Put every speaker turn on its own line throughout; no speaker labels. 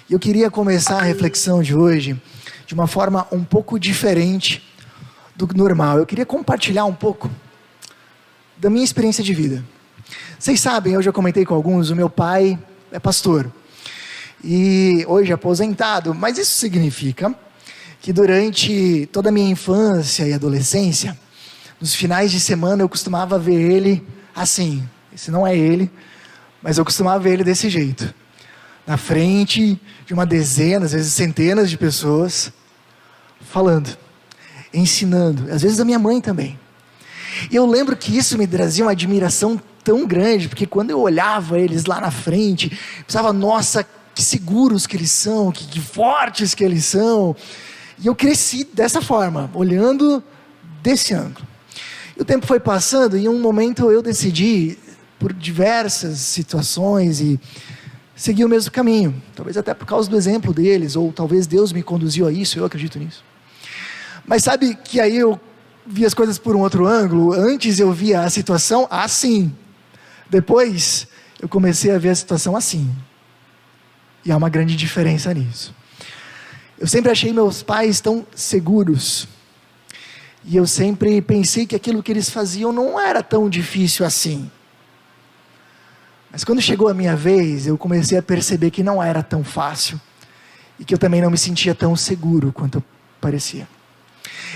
E eu queria começar a reflexão de hoje de uma forma um pouco diferente do normal. Eu queria compartilhar um pouco da minha experiência de vida. Vocês sabem, eu já comentei com alguns, o meu pai é pastor. E hoje aposentado, mas isso significa que durante toda a minha infância e adolescência, nos finais de semana eu costumava ver ele assim. Esse não é ele, mas eu costumava ver ele desse jeito. Na frente de uma dezena, às vezes centenas de pessoas, falando, ensinando, às vezes a minha mãe também. E eu lembro que isso me trazia uma admiração tão grande, porque quando eu olhava eles lá na frente, pensava, nossa, que seguros que eles são, que fortes que eles são. E eu cresci dessa forma, olhando desse ângulo. E o tempo foi passando, e em um momento eu decidi, por diversas situações, e segui o mesmo caminho. Talvez até por causa do exemplo deles, ou talvez Deus me conduziu a isso, eu acredito nisso. Mas sabe que aí eu vi as coisas por um outro ângulo. Antes eu via a situação assim. Depois eu comecei a ver a situação assim. E há uma grande diferença nisso. Eu sempre achei meus pais tão seguros. E eu sempre pensei que aquilo que eles faziam não era tão difícil assim. Mas quando chegou a minha vez, eu comecei a perceber que não era tão fácil. E que eu também não me sentia tão seguro quanto parecia.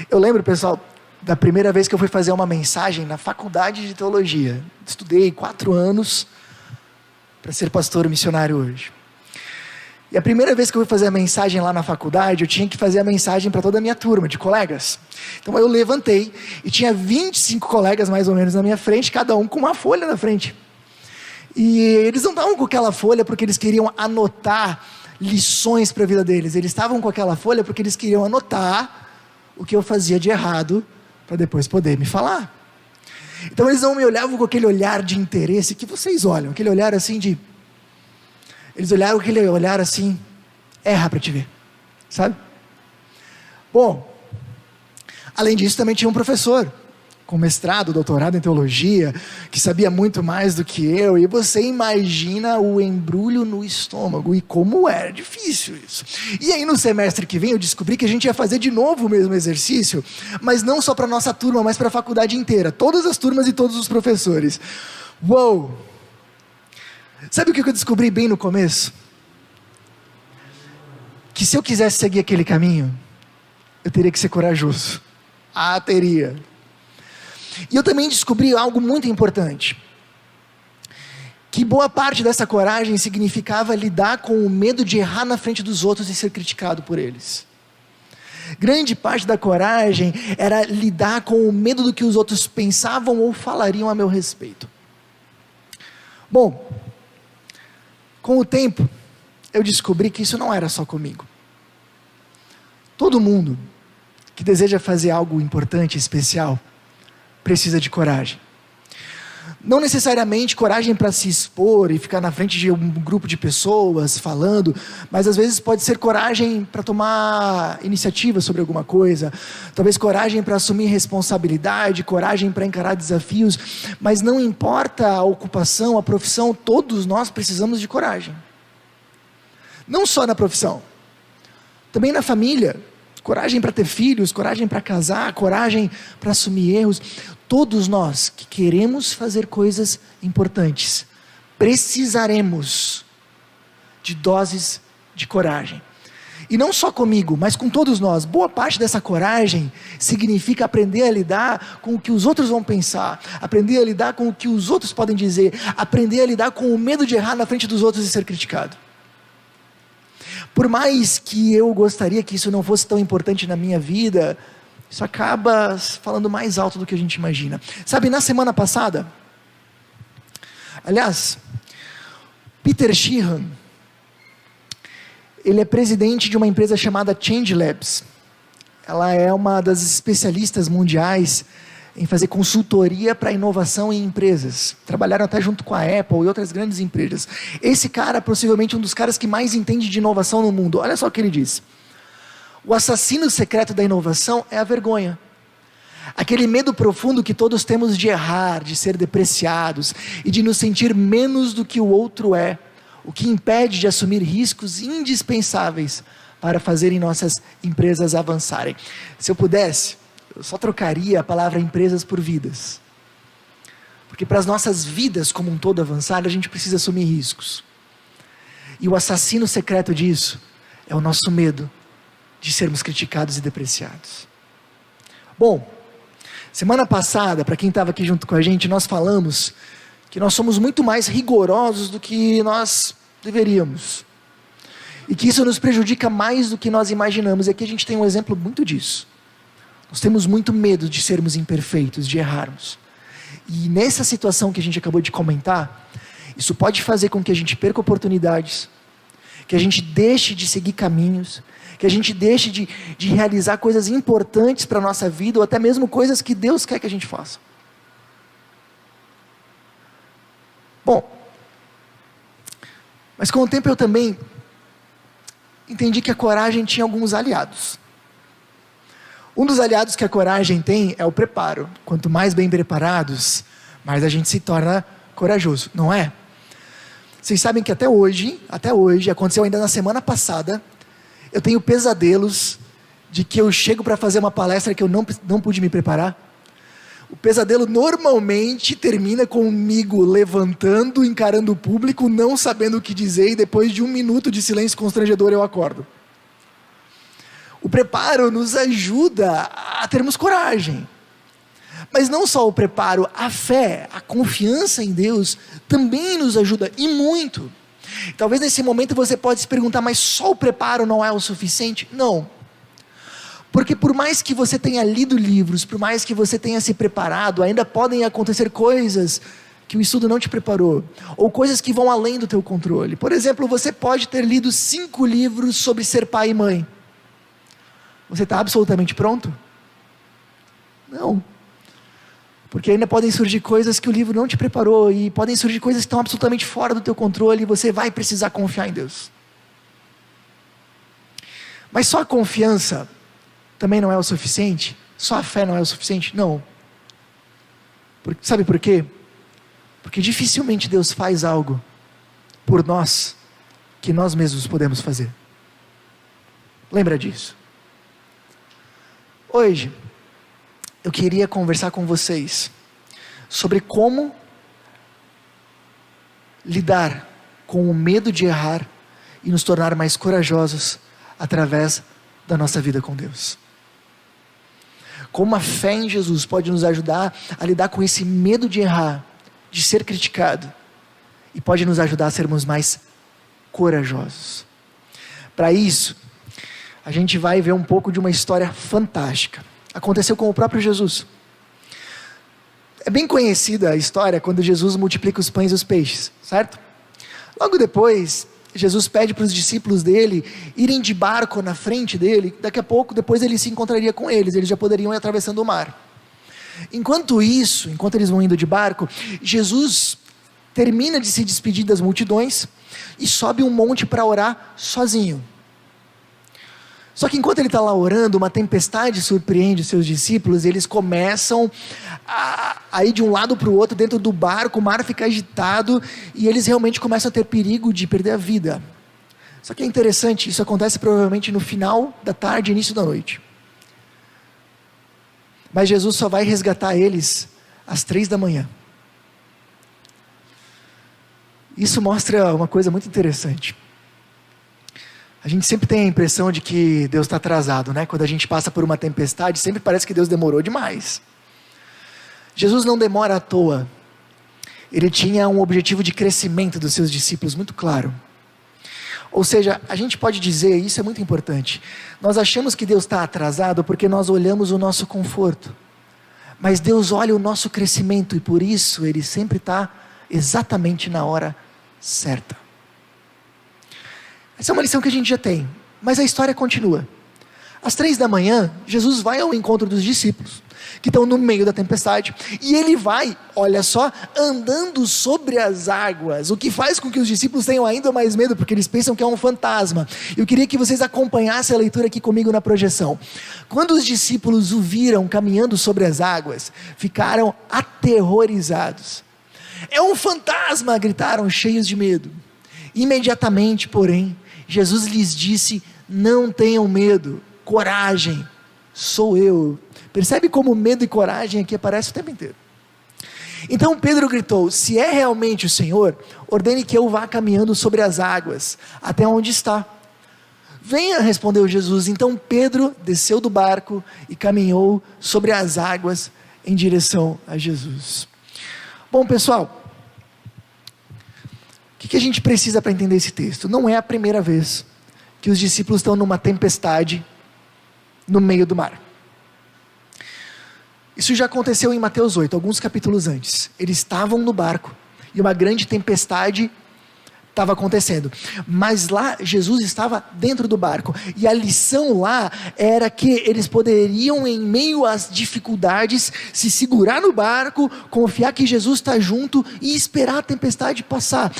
Eu lembro, pessoal, da primeira vez que eu fui fazer uma mensagem na faculdade de teologia. Estudei 4 anos para ser pastor missionário hoje. E a primeira vez que eu fui fazer a mensagem lá na faculdade, eu tinha que fazer a mensagem para toda a minha turma de colegas. Então eu levantei e tinha 25 colegas mais ou menos na minha frente, cada um com uma folha na frente. E eles não estavam com aquela folha porque eles queriam anotar lições para a vida deles. Eles estavam com aquela folha porque eles queriam anotar o que eu fazia de errado para depois poder me falar. Então eles não me olhavam com aquele olhar de interesse que vocês olham, aquele olhar assim de... Eles olharam com aquele olhar assim, erra para te ver, sabe? Bom, além disso também tinha um professor com mestrado, doutorado em teologia, que sabia muito mais do que eu, e você imagina o embrulho no estômago, e como era difícil isso. E aí no semestre que vem eu descobri que a gente ia fazer de novo o mesmo exercício, mas não só para a nossa turma, mas para a faculdade inteira, todas as turmas e todos os professores. Uou! Sabe o que eu descobri bem no começo? Que se eu quisesse seguir aquele caminho, eu teria que ser corajoso. Teria. E eu também descobri algo muito importante. Que boa parte dessa coragem significava lidar com o medo de errar na frente dos outros e ser criticado por eles. Grande parte da coragem era lidar com o medo do que os outros pensavam ou falariam a meu respeito. Bom, com o tempo, eu descobri que isso não era só comigo. Todo mundo que deseja fazer algo importante, especial, precisa de coragem. Não necessariamente coragem para se expor e ficar na frente de um grupo de pessoas falando, mas às vezes pode ser coragem para tomar iniciativa sobre alguma coisa, talvez coragem para assumir responsabilidade, coragem para encarar desafios, mas não importa a ocupação, a profissão, todos nós precisamos de coragem. Não só na profissão, também na família. Coragem para ter filhos, coragem para casar, coragem para assumir erros. Todos nós que queremos fazer coisas importantes, precisaremos de doses de coragem. E não só comigo, mas com todos nós. Boa parte dessa coragem significa aprender a lidar com o que os outros vão pensar, aprender a lidar com o que os outros podem dizer, aprender a lidar com o medo de errar na frente dos outros e ser criticado. Por mais que eu gostaria que isso não fosse tão importante na minha vida, isso acaba falando mais alto do que a gente imagina. Sabe, na semana passada, aliás, Peter Sheehan, ele é presidente de uma empresa chamada Change Labs. Ela é uma das especialistas mundiais em fazer consultoria para inovação em empresas. Trabalharam até junto com a Apple e outras grandes empresas. Esse cara é possivelmente um dos caras que mais entende de inovação no mundo. Olha só o que ele diz. O assassino secreto da inovação é a vergonha. Aquele medo profundo que todos temos de errar, de ser depreciados e de nos sentir menos do que o outro é, o que impede de assumir riscos indispensáveis para fazerem nossas empresas avançarem. Se eu pudesse, eu só trocaria a palavra empresas por vidas. Porque para as nossas vidas como um todo avançar, a gente precisa assumir riscos. E o assassino secreto disso é o nosso medo de sermos criticados e depreciados. Bom, semana passada, para quem estava aqui junto com a gente, nós falamos que nós somos muito mais rigorosos do que nós deveríamos. E que isso nos prejudica mais do que nós imaginamos. E aqui a gente tem um exemplo muito disso. Nós temos muito medo de sermos imperfeitos, de errarmos. E nessa situação que a gente acabou de comentar, isso pode fazer com que a gente perca oportunidades, que a gente deixe de seguir caminhos, que a gente deixe de realizar coisas importantes para a nossa vida, ou até mesmo coisas que Deus quer que a gente faça. Bom, mas com o tempo eu também entendi que a coragem tinha alguns aliados. Um dos aliados que a coragem tem é o preparo. Quanto mais bem preparados, mais a gente se torna corajoso, não é? Vocês sabem que até hoje, aconteceu ainda na semana passada, eu tenho pesadelos de que eu chego para fazer uma palestra que eu não pude me preparar. O pesadelo normalmente termina comigo levantando, encarando o público, não sabendo o que dizer, e depois de 1 minuto de silêncio constrangedor eu acordo. O preparo nos ajuda a termos coragem. Mas não só o preparo, a fé, a confiança em Deus também nos ajuda, e muito. Talvez nesse momento você pode se perguntar, mas só o preparo não é o suficiente? Não. Porque por mais que você tenha lido livros, por mais que você tenha se preparado, ainda podem acontecer coisas que o estudo não te preparou, ou coisas que vão além do teu controle. Por exemplo, você pode ter lido 5 livros sobre ser pai e mãe. Você está absolutamente pronto? Não. Porque ainda podem surgir coisas que o livro não te preparou, e podem surgir coisas que estão absolutamente fora do teu controle, e você vai precisar confiar em Deus. Mas só a confiança também não é o suficiente? Só a fé não é o suficiente? Não. Sabe por quê? Porque dificilmente Deus faz algo por nós que nós mesmos podemos fazer. Lembra disso? Hoje, eu queria conversar com vocês sobre como lidar com o medo de errar e nos tornar mais corajosos através da nossa vida com Deus. Como a fé em Jesus pode nos ajudar a lidar com esse medo de errar, de ser criticado, e pode nos ajudar a sermos mais corajosos. Para isso, a gente vai ver um pouco de uma história fantástica. Aconteceu com o próprio Jesus. É bem conhecida a história quando Jesus multiplica os pães e os peixes, certo? Logo depois, Jesus pede para os discípulos dele irem de barco na frente dele. Daqui a pouco, depois ele se encontraria com eles já poderiam ir atravessando o mar. Enquanto eles vão indo de barco, Jesus termina de se despedir das multidões e sobe um monte para orar sozinho. Só que enquanto ele está lá orando, uma tempestade surpreende os seus discípulos, e eles começam a ir de um lado para o outro dentro do barco, o mar fica agitado, e eles realmente começam a ter perigo de perder a vida. Só que é interessante, isso acontece provavelmente no final da tarde, início da noite. Mas Jesus só vai resgatar eles às 3 da manhã. Isso mostra uma coisa muito interessante. A gente sempre tem a impressão de que Deus está atrasado, né? Quando a gente passa por uma tempestade, sempre parece que Deus demorou demais. Jesus não demora à toa. Ele tinha um objetivo de crescimento dos seus discípulos muito claro. Ou seja, a gente pode dizer, e isso é muito importante, nós achamos que Deus está atrasado porque nós olhamos o nosso conforto. Mas Deus olha o nosso crescimento, e por isso Ele sempre está exatamente na hora certa. Essa é uma lição que a gente já tem, mas a história continua. Às 3 da manhã, Jesus vai ao encontro dos discípulos, que estão no meio da tempestade, e ele vai, olha só, andando sobre as águas, o que faz com que os discípulos tenham ainda mais medo, porque eles pensam que é um fantasma. Eu queria que vocês acompanhassem a leitura aqui comigo na projeção. Quando os discípulos o viram caminhando sobre as águas, ficaram aterrorizados. É um fantasma, gritaram cheios de medo. Imediatamente, porém, Jesus lhes disse: não tenham medo, coragem, sou eu. Percebe como medo e coragem aqui aparecem o tempo inteiro. Então Pedro gritou: se é realmente o Senhor, ordene que eu vá caminhando sobre as águas, até onde está. Venha, respondeu Jesus. Então Pedro desceu do barco e caminhou sobre as águas em direção a Jesus. Bom, pessoal, o que a gente precisa para entender esse texto? Não é a primeira vez que os discípulos estão numa tempestade no meio do mar. Isso já aconteceu em Mateus 8, alguns capítulos antes. Eles estavam no barco e uma grande tempestade estava acontecendo, mas lá Jesus estava dentro do barco, e a lição lá era que eles poderiam, em meio às dificuldades, se segurar no barco, confiar que Jesus está junto e esperar a tempestade passar.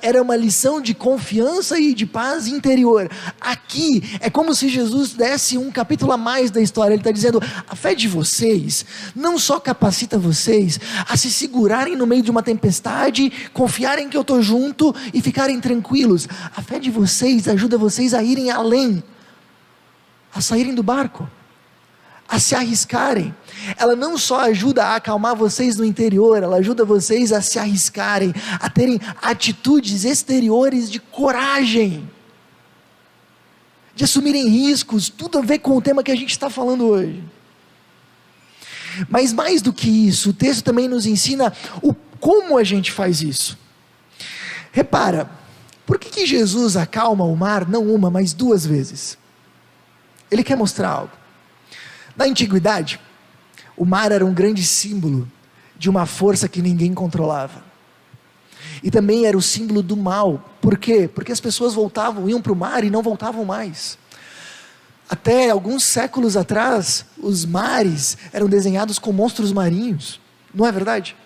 Era uma lição de confiança e de paz interior. Aqui é como se Jesus desse um capítulo a mais da história. Ele está dizendo: a fé de vocês não só capacita vocês a se segurarem no meio de uma tempestade, confiarem que eu estou junto e ficarem tranquilos. A fé de vocês ajuda vocês a irem além, a saírem do barco, a se arriscarem. Ela não só ajuda a acalmar vocês no interior, ela ajuda vocês a se arriscarem, a terem atitudes exteriores de coragem, de assumirem riscos. Tudo a ver com o tema que a gente está falando hoje. Mas mais do que isso, o texto também nos ensina como a gente faz isso. Repara, por que Jesus acalma o mar não uma, mas duas vezes? Ele quer mostrar algo. Na antiguidade, o mar era um grande símbolo de uma força que ninguém controlava. E também era o símbolo do mal. Por quê? Porque as pessoas iam para o mar e não voltavam mais. Até alguns séculos atrás, os mares eram desenhados com monstros marinhos. Não é verdade?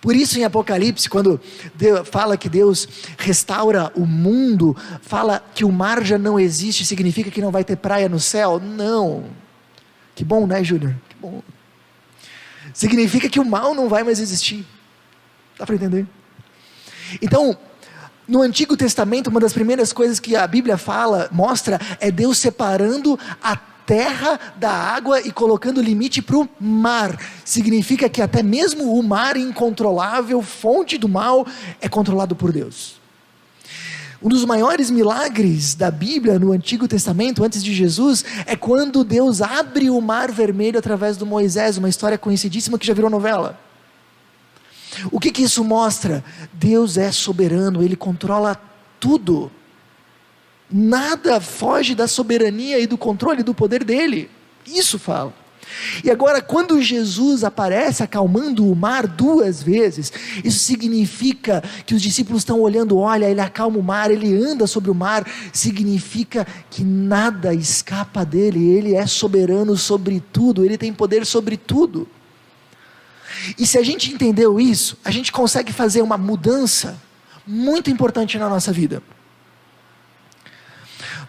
Por isso em Apocalipse, quando Deus fala que Deus restaura o mundo, fala que o mar já não existe, significa que não vai ter praia no céu? Não. Que bom, né, Júnior? Que bom. Significa que o mal não vai mais existir. Dá para entender? Então, no Antigo Testamento, uma das primeiras coisas que a Bíblia mostra, é Deus separando a terra da água e colocando limite para o mar. Significa que até mesmo o mar incontrolável, fonte do mal, é controlado por Deus. Um dos maiores milagres da Bíblia no Antigo Testamento, antes de Jesus, é quando Deus abre o mar vermelho através do Moisés, uma história conhecidíssima que já virou novela. O que isso mostra? Deus é soberano, Ele controla tudo. Nada foge da soberania e do controle do poder dele. Isso fala. E agora, quando Jesus aparece acalmando o mar duas vezes, isso significa que os discípulos estão olhando: olha, ele acalma o mar, ele anda sobre o mar. Significa que nada escapa dele, ele é soberano sobre tudo, ele tem poder sobre tudo. E se a gente entendeu isso, a gente consegue fazer uma mudança muito importante na nossa vida.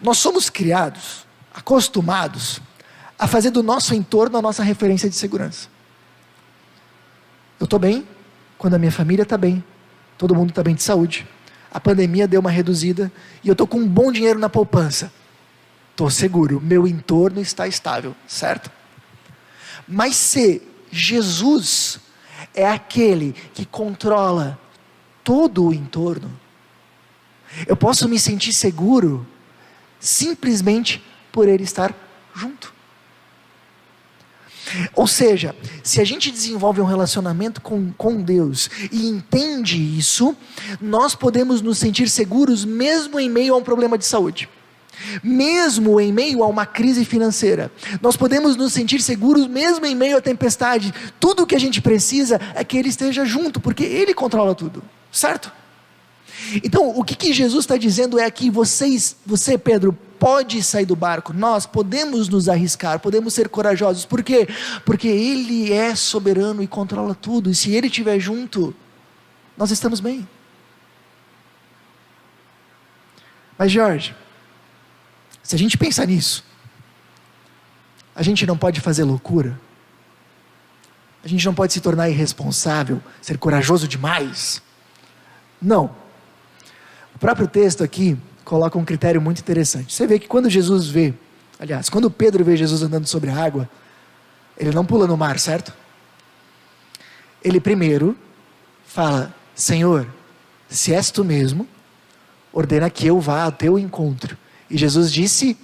Nós somos criados, acostumados a fazer do nosso entorno a nossa referência de segurança. Eu estou bem quando a minha família está bem, todo mundo está bem de saúde, a pandemia deu uma reduzida e eu estou com um bom dinheiro na poupança. Estou seguro, meu entorno está estável, certo? Mas se Jesus é aquele que controla todo o entorno, eu posso me sentir seguro simplesmente por Ele estar junto. Ou seja, se a gente desenvolve um relacionamento com Deus e entende isso, nós podemos nos sentir seguros mesmo em meio a um problema de saúde, mesmo em meio a uma crise financeira. Nós podemos nos sentir seguros mesmo em meio à tempestade. Tudo o que a gente precisa é que Ele esteja junto, porque Ele controla tudo, certo? Então, o que Jesus está dizendo é que você, Pedro, pode sair do barco. Nós podemos nos arriscar, podemos ser corajosos. Por quê? Porque Ele é soberano e controla tudo. E se Ele estiver junto, nós estamos bem. Mas, Jorge, se a gente pensar nisso, a gente não pode fazer loucura? A gente não pode se tornar irresponsável, ser corajoso demais? Não. O próprio texto aqui coloca um critério muito interessante. Você vê que quando quando Pedro vê Jesus andando sobre a água, ele não pula no mar, certo? Ele primeiro fala: Senhor, se és tu mesmo, ordena que eu vá ao teu encontro. E Jesus disse: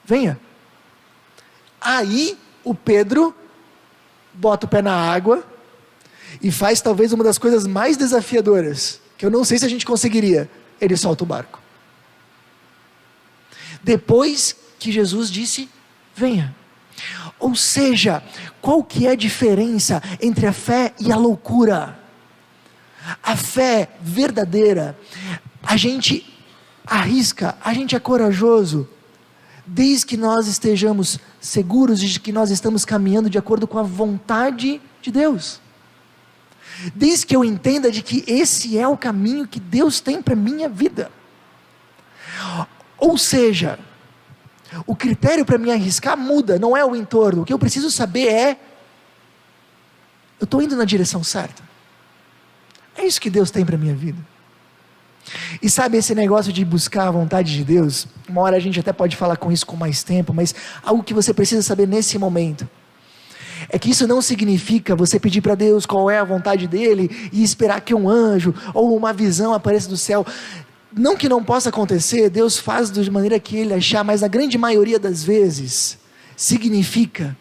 venha. Aí o Pedro bota o pé na água e faz talvez uma das coisas mais desafiadoras, que eu não sei se a gente conseguiria. Ele solta o barco. Depois que Jesus disse: venha. Ou seja, qual que é a diferença entre a fé e a loucura? A fé verdadeira, a gente arrisca, a gente é corajoso, desde que nós estejamos seguros de que nós estamos caminhando de acordo com a vontade de Deus. Desde que eu entenda de que esse é o caminho que Deus tem para a minha vida. Ou seja, o critério para me arriscar muda, não é o entorno. O que eu preciso saber é: eu estou indo na direção certa? É isso que Deus tem para a minha vida. E sabe esse negócio de buscar a vontade de Deus? Uma hora a gente até pode falar com isso com mais tempo, mas algo que você precisa saber nesse momento é que isso não significa você pedir para Deus qual é a vontade dele e esperar que um anjo ou uma visão apareça do céu. Não que não possa acontecer, Deus faz de maneira que ele achar, mas na grande maioria das vezes significa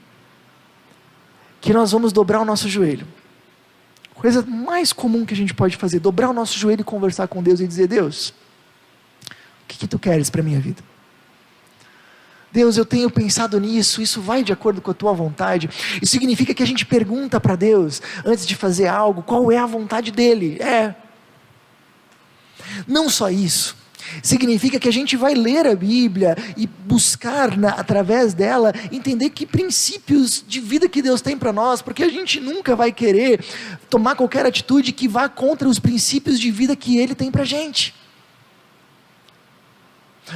que nós vamos dobrar o nosso joelho. Coisa mais comum que a gente pode fazer: dobrar o nosso joelho e conversar com Deus e dizer: Deus, o que tu queres para a minha vida? Deus, eu tenho pensado nisso, isso vai de acordo com a tua vontade. Isso significa que a gente pergunta para Deus, antes de fazer algo, qual é a vontade dele. Não só isso, significa que a gente vai ler a Bíblia e buscar através dela entender que princípios de vida que Deus tem para nós, porque a gente nunca vai querer tomar qualquer atitude que vá contra os princípios de vida que Ele tem para a gente.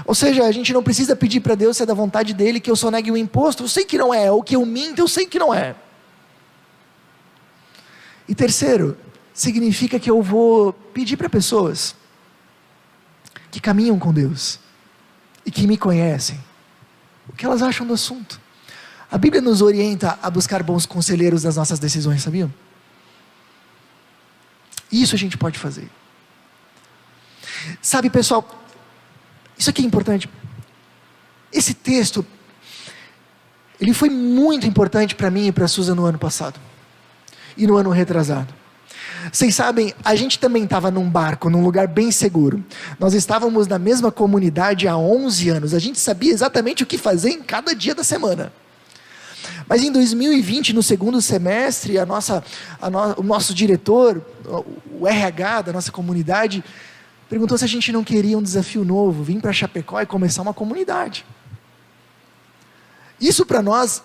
Ou seja, a gente não precisa pedir para Deus se é da vontade dele que eu sonegue o imposto, eu sei que não é, ou que eu minto, eu sei que não é. E terceiro, significa que eu vou pedir para pessoas que caminham com Deus e que me conhecem, o que elas acham do assunto. A Bíblia nos orienta a buscar bons conselheiros das nossas decisões, sabiam? Isso a gente pode fazer. Sabe, pessoal, isso aqui é importante. Esse texto, ele foi muito importante para mim e para a Susan no ano passado e no ano retrasado. Vocês sabem, a gente também estava num barco, num lugar bem seguro. Nós estávamos na mesma comunidade há 11 anos. A gente sabia exatamente o que fazer em cada dia da semana. Mas em 2020, no segundo semestre, o nosso diretor, o RH da nossa comunidade, perguntou se a gente não queria um desafio novo, vir para Chapecó e começar uma comunidade. Isso para nós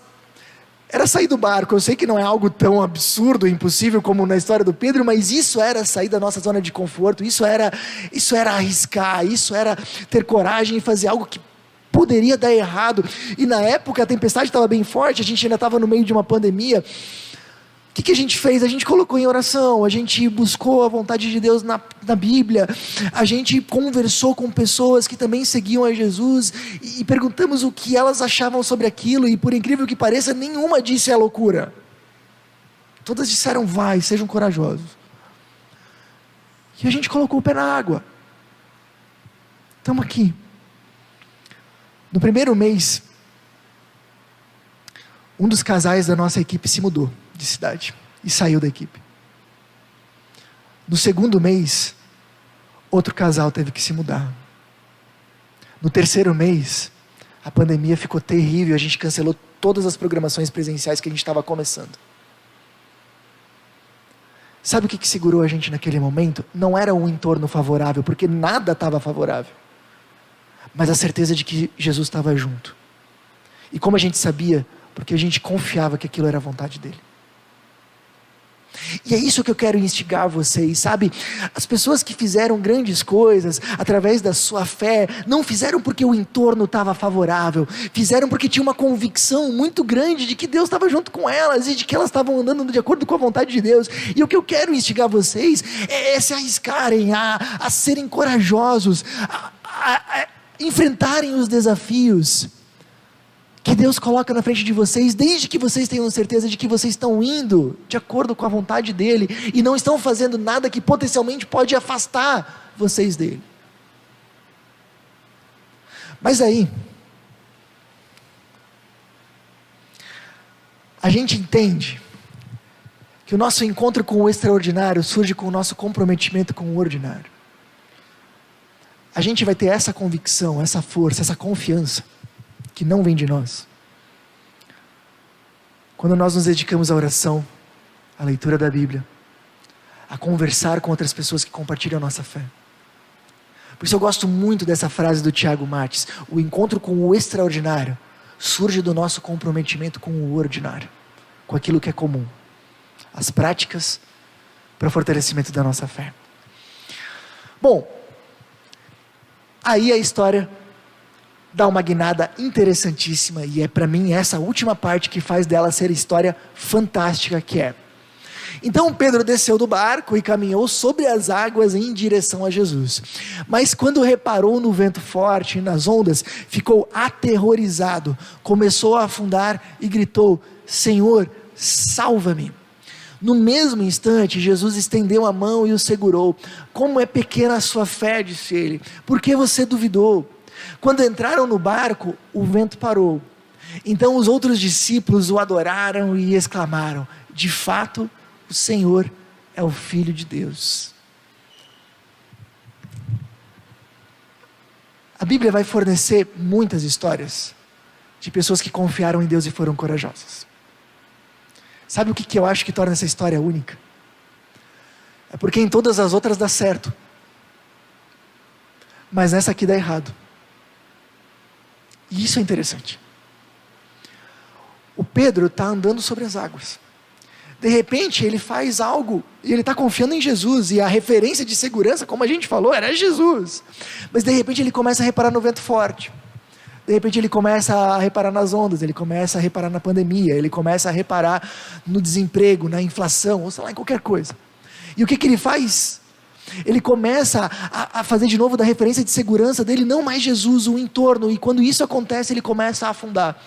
era sair do barco. Eu sei que não é algo tão absurdo, impossível como na história do Pedro, mas isso era sair da nossa zona de conforto, isso era arriscar, isso era ter coragem e fazer algo que poderia dar errado. E na época a tempestade estava bem forte, a gente ainda estava no meio de uma pandemia. O que a gente fez? A gente colocou em oração, a gente buscou a vontade de Deus na Bíblia, a gente conversou com pessoas que também seguiam a Jesus e perguntamos o que elas achavam sobre aquilo, e por incrível que pareça, nenhuma disse é loucura. Todas disseram: vai, sejam corajosos. E a gente colocou o pé na água. Estamos aqui. No primeiro mês, um dos casais da nossa equipe se mudou de cidade e saiu da equipe. No segundo mês, outro casal teve que se mudar. No terceiro mês, a pandemia ficou terrível, a gente cancelou todas as programações presenciais que a gente estava começando. Sabe o que segurou a gente naquele momento? Não era um entorno favorável, porque nada estava favorável, mas a certeza de que Jesus estava junto. E como a gente sabia? Porque a gente confiava que aquilo era a vontade dele. E é isso que eu quero instigar vocês, sabe? As pessoas que fizeram grandes coisas através da sua fé, não fizeram porque o entorno estava favorável, fizeram porque tinha uma convicção muito grande de que Deus estava junto com elas e de que elas estavam andando de acordo com a vontade de Deus. E o que eu quero instigar vocês é se arriscarem, a serem corajosos, a enfrentarem os desafios que Deus coloca na frente de vocês, desde que vocês tenham certeza de que vocês estão indo de acordo com a vontade dEle, e não estão fazendo nada que potencialmente pode afastar vocês dEle. Mas aí, a gente entende que o nosso encontro com o extraordinário surge com o nosso comprometimento com o ordinário. A gente vai ter essa convicção, essa força, essa confiança, que não vem de nós, quando nós nos dedicamos à oração, à leitura da Bíblia, a conversar com outras pessoas que compartilham a nossa fé. Por isso eu gosto muito dessa frase do Tiago Mates: o encontro com o extraordinário surge do nosso comprometimento com o ordinário, com aquilo que é comum, as práticas para o fortalecimento da nossa fé. Bom, aí a história dá uma guinada interessantíssima, e é para mim essa última parte que faz dela ser a história fantástica que é. Então Pedro desceu do barco e caminhou sobre as águas em direção a Jesus. Mas quando reparou no vento forte e nas ondas, ficou aterrorizado, começou a afundar e gritou: Senhor, salva-me. No mesmo instante, Jesus estendeu a mão e o segurou. Como é pequena a sua fé, disse ele, por que você duvidou? Quando entraram no barco, o vento parou. Então os outros discípulos o adoraram e exclamaram: de fato, o Senhor é o Filho de Deus. A Bíblia vai fornecer muitas histórias de pessoas que confiaram em Deus e foram corajosas. Sabe o que eu acho que torna essa história única? É porque em todas as outras dá certo, mas nessa aqui dá errado. E isso é interessante. O Pedro está andando sobre as águas. De repente ele faz algo, e ele está confiando em Jesus, e a referência de segurança, como a gente falou, era Jesus. Mas de repente ele começa a reparar no vento forte. De repente ele começa a reparar nas ondas, ele começa a reparar na pandemia, ele começa a reparar no desemprego, na inflação, ou sei lá, em qualquer coisa. E o que ele faz? Ele começa a fazer de novo da referência de segurança dele, não mais Jesus, o entorno, e quando isso acontece, ele começa a afundar.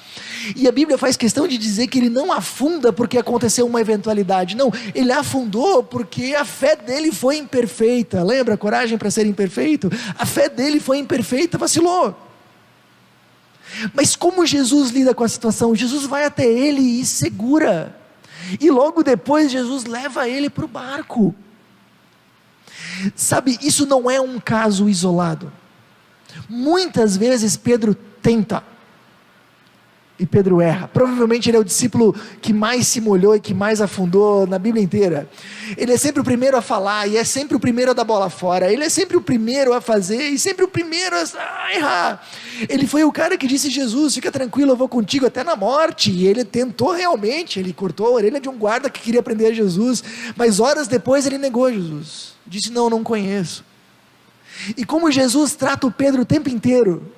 E a Bíblia faz questão de dizer que ele não afunda porque aconteceu uma eventualidade, não, ele afundou porque a fé dele foi imperfeita. Lembra, coragem para ser imperfeito? A fé dele foi imperfeita, vacilou. Mas como Jesus lida com a situação? Jesus vai até ele e segura, e logo depois Jesus leva ele para o barco. Sabe, isso não é um caso isolado. Muitas vezes Pedro tenta, e Pedro erra. Provavelmente ele é o discípulo que mais se molhou e que mais afundou na Bíblia inteira. Ele é sempre o primeiro a falar, e é sempre o primeiro a dar bola fora. Ele é sempre o primeiro a fazer, e sempre o primeiro a errar. Ele foi o cara que disse: Jesus, fica tranquilo, eu vou contigo até na morte. E ele tentou realmente, ele cortou a orelha de um guarda que queria prender Jesus, mas horas depois ele negou Jesus. Disse: não conheço. E como Jesus trata o Pedro o tempo inteiro?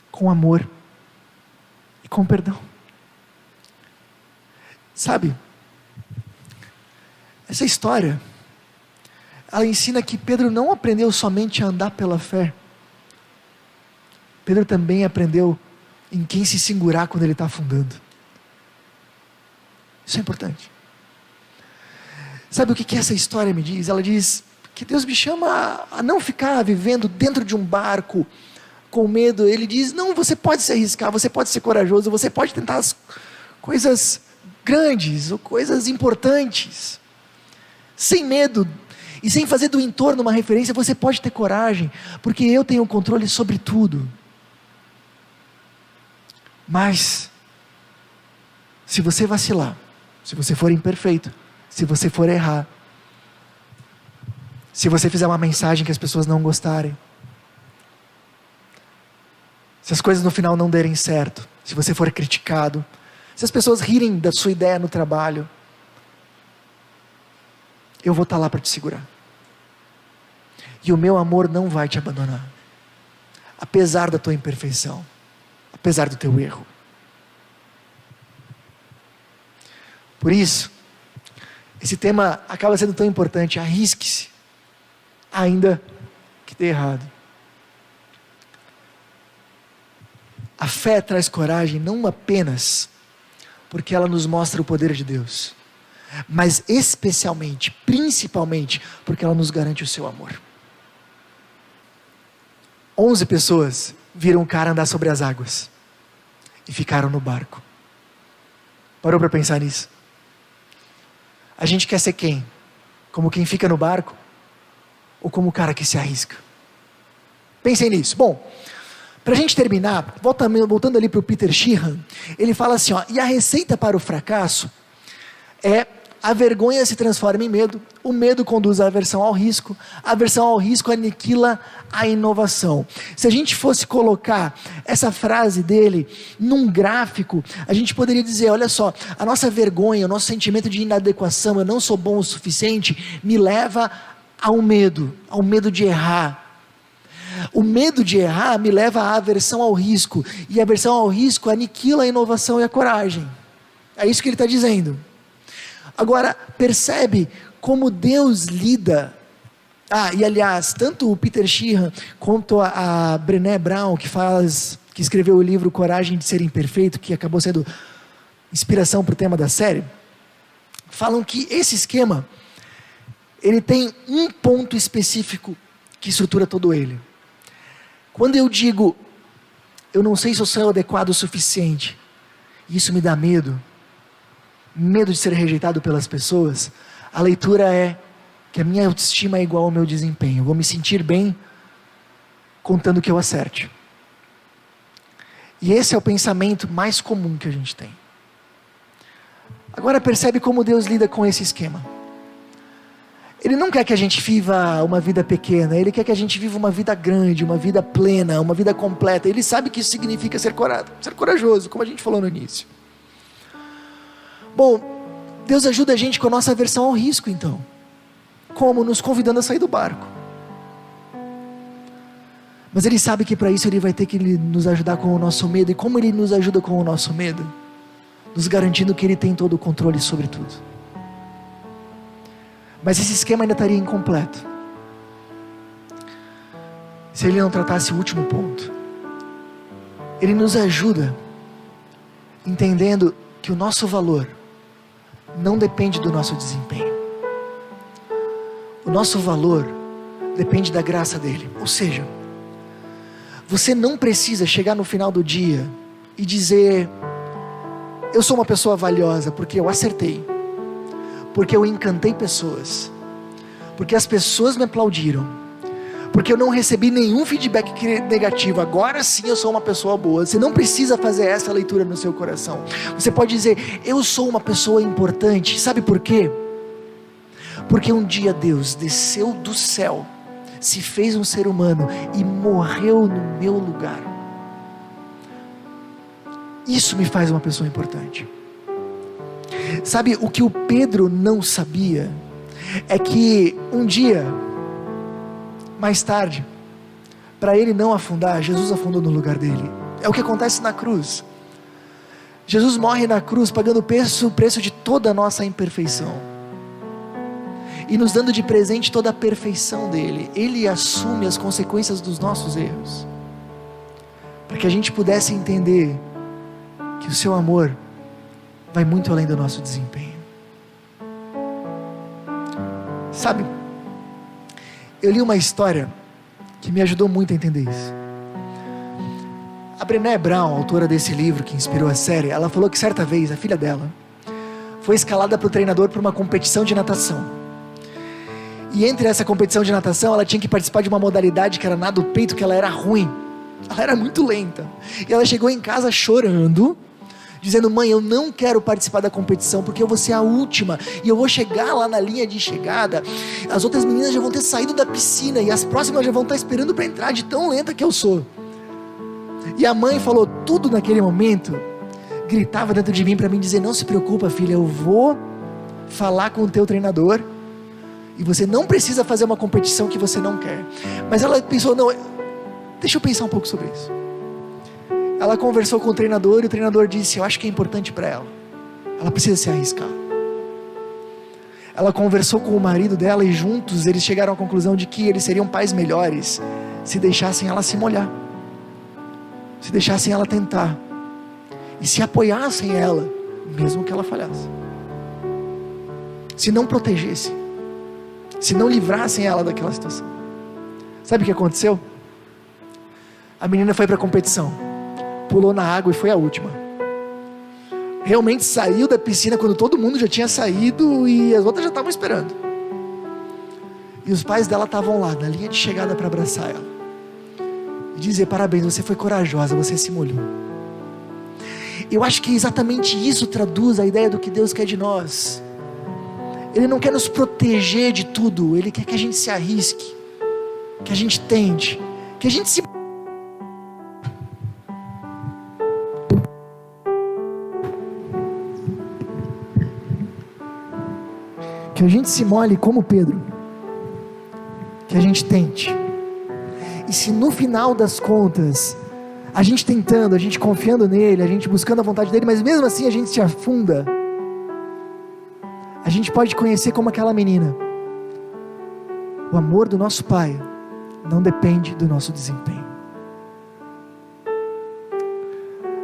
Com amor e com perdão. Sabe, essa história, ela ensina que Pedro não aprendeu somente a andar pela fé. Pedro também aprendeu em quem se segurar quando ele está afundando. Isso é importante. Sabe o que essa história me diz? Ela diz que Deus me chama a não ficar vivendo dentro de um barco com medo. Ele diz: não, você pode se arriscar, você pode ser corajoso, você pode tentar as coisas grandes ou coisas importantes, sem medo e sem fazer do entorno uma referência. Você pode ter coragem, porque eu tenho o controle sobre tudo. Mas se você vacilar, se você for imperfeito, se você for errar, se você fizer uma mensagem que as pessoas não gostarem, se as coisas no final não derem certo, se você for criticado, se as pessoas rirem da sua ideia no trabalho, eu vou estar lá para te segurar. E o meu amor não vai te abandonar, apesar da tua imperfeição, apesar do teu erro. Por isso, esse tema acaba sendo tão importante. Arrisque-se, ainda que dê errado. A fé traz coragem não apenas porque ela nos mostra o poder de Deus, mas especialmente, principalmente, porque ela nos garante o seu amor. 11 pessoas viram o cara andar sobre as águas e ficaram no barco. Parou para pensar nisso? A gente quer ser quem? Como quem fica no barco? Ou como o cara que se arrisca? Pensem nisso. Bom, para a gente terminar, voltando ali para o Peter Sheehan, ele fala assim, e a receita para o fracasso é: a vergonha se transforma em medo, o medo conduz à aversão ao risco, a aversão ao risco aniquila a inovação. Se a gente fosse colocar essa frase dele num gráfico, a gente poderia dizer, olha só, a nossa vergonha, o nosso sentimento de inadequação, eu não sou bom o suficiente, me leva ao medo de errar. O medo de errar me leva à aversão ao risco, e a aversão ao risco aniquila a inovação e a coragem. É isso que ele está dizendo. Agora, percebe como Deus lida. E aliás, tanto o Peter Sheehan quanto a Brené Brown, que escreveu o livro Coragem de Ser Imperfeito, que acabou sendo inspiração para o tema da série, falam que esse esquema, ele tem um ponto específico que estrutura todo ele. Quando eu digo, eu não sei se eu sou adequado o suficiente, isso me dá medo de ser rejeitado pelas pessoas, a leitura é que a minha autoestima é igual ao meu desempenho. Eu vou me sentir bem contando que eu acerte. E esse é o pensamento mais comum que a gente tem. Agora percebe como Deus lida com esse esquema. Ele não quer que a gente viva uma vida pequena, Ele quer que a gente viva uma vida grande, uma vida plena, uma vida completa. Ele sabe que isso significa ser corajoso, como a gente falou no início. Bom, Deus ajuda a gente com a nossa aversão ao risco, então. Como? Nos convidando a sair do barco. Mas Ele sabe que para isso Ele vai ter que nos ajudar com o nosso medo. E como Ele nos ajuda com o nosso medo? Nos garantindo que Ele tem todo o controle sobre tudo. Mas esse esquema ainda estaria incompleto se Ele não tratasse o último ponto. Ele nos ajuda entendendo que o nosso valor não depende do nosso desempenho. O nosso valor depende da graça dEle. Ou seja, você não precisa chegar no final do dia e dizer: eu sou uma pessoa valiosa porque eu acertei, porque eu encantei pessoas, porque as pessoas me aplaudiram, porque eu não recebi nenhum feedback negativo, agora sim eu sou uma pessoa boa. Você não precisa fazer essa leitura no seu coração. Você pode dizer: eu sou uma pessoa importante. Sabe por quê? Porque um dia Deus desceu do céu, se fez um ser humano e morreu no meu lugar. Isso me faz uma pessoa importante. Sabe, o que o Pedro não sabia é que um dia, mais tarde, para ele não afundar, Jesus afundou no lugar dele. É o que acontece na cruz. Jesus morre na cruz pagando o preço de toda a nossa imperfeição e nos dando de presente toda a perfeição dele. Ele assume as consequências dos nossos erros, para que a gente pudesse entender que o seu amor vai muito além do nosso desempenho. Sabe, eu li uma história que me ajudou muito a entender isso. A Brené Brown, autora desse livro que inspirou a série, ela falou que certa vez a filha dela foi escalada para o treinador para uma competição de natação. E entre essa competição de natação, ela tinha que participar de uma modalidade que era nado peito, que ela era ruim. Ela era muito lenta. E ela chegou em casa chorando, dizendo: mãe, eu não quero participar da competição, porque eu vou ser a última, e eu vou chegar lá na linha de chegada, as outras meninas já vão ter saído da piscina, e as próximas já vão estar esperando para entrar, de tão lenta que eu sou. E a mãe falou tudo naquele momento, gritava dentro de mim para mim dizer: não se preocupa, filha, eu vou falar com o teu treinador, E você não precisa fazer uma competição que você não quer. Mas ela pensou, não, deixa eu pensar um pouco sobre isso. Ela conversou com o treinador e o treinador disse, eu acho que é importante para ela. Ela precisa se arriscar. Ela conversou com o marido dela e juntos eles chegaram à conclusão de que eles seriam pais melhores se deixassem ela se molhar. Se deixassem ela tentar. E se apoiassem ela, mesmo que ela falhasse. Se não protegesse. Se não livrassem ela daquela situação. Sabe o que aconteceu? A menina foi para a competição. Pulou na água e foi a última. Realmente saiu da piscina quando todo mundo já tinha saído e as outras já estavam esperando. E os pais dela estavam lá, na linha de chegada para abraçar ela. E dizer, parabéns, você foi corajosa, você se molhou. Eu acho que exatamente isso traduz a ideia do que Deus quer de nós. Ele não quer nos proteger de tudo, Ele quer que a gente se arrisque, que a gente tente, que a gente se... Que a gente se molhe como Pedro, que a gente tente. E se no final das contas, a gente tentando, a gente confiando nele, a gente buscando a vontade dele, mas mesmo assim a gente se afunda, a gente pode conhecer como aquela menina. O amor do nosso Pai não depende do nosso desempenho.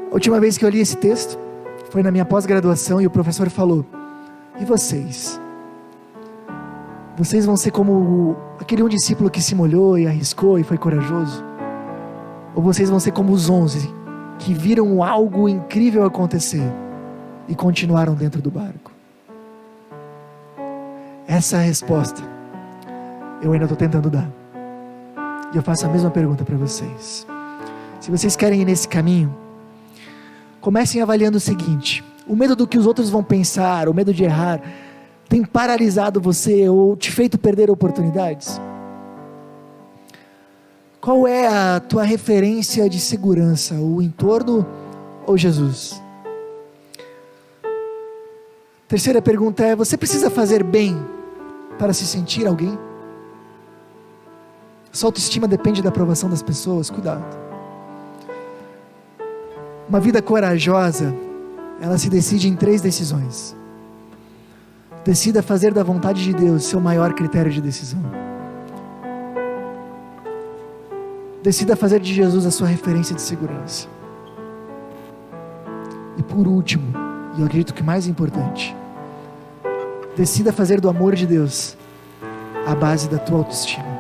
A última vez que eu li esse texto foi na minha pós-graduação e o professor falou, e vocês? Vocês vão ser como aquele um discípulo que se molhou e arriscou e foi corajoso? Ou vocês vão ser como os 11 que viram algo incrível acontecer e continuaram dentro do barco? Essa é a resposta eu ainda estou tentando dar. E eu faço a mesma pergunta para vocês. Se vocês querem ir nesse caminho, comecem avaliando o seguinte: o medo do que os outros vão pensar, o medo de errar, tem paralisado você ou te feito perder oportunidades? Qual é a tua referência de segurança? O entorno ou Jesus? Terceira pergunta é, você precisa fazer bem para se sentir alguém? Sua autoestima depende da aprovação das pessoas? Cuidado. Uma vida corajosa, ela se decide em 3 decisões. Decida fazer da vontade de Deus seu maior critério de decisão. Decida fazer de Jesus a sua referência de segurança. E por último, e eu acredito que mais importante, decida fazer do amor de Deus a base da tua autoestima.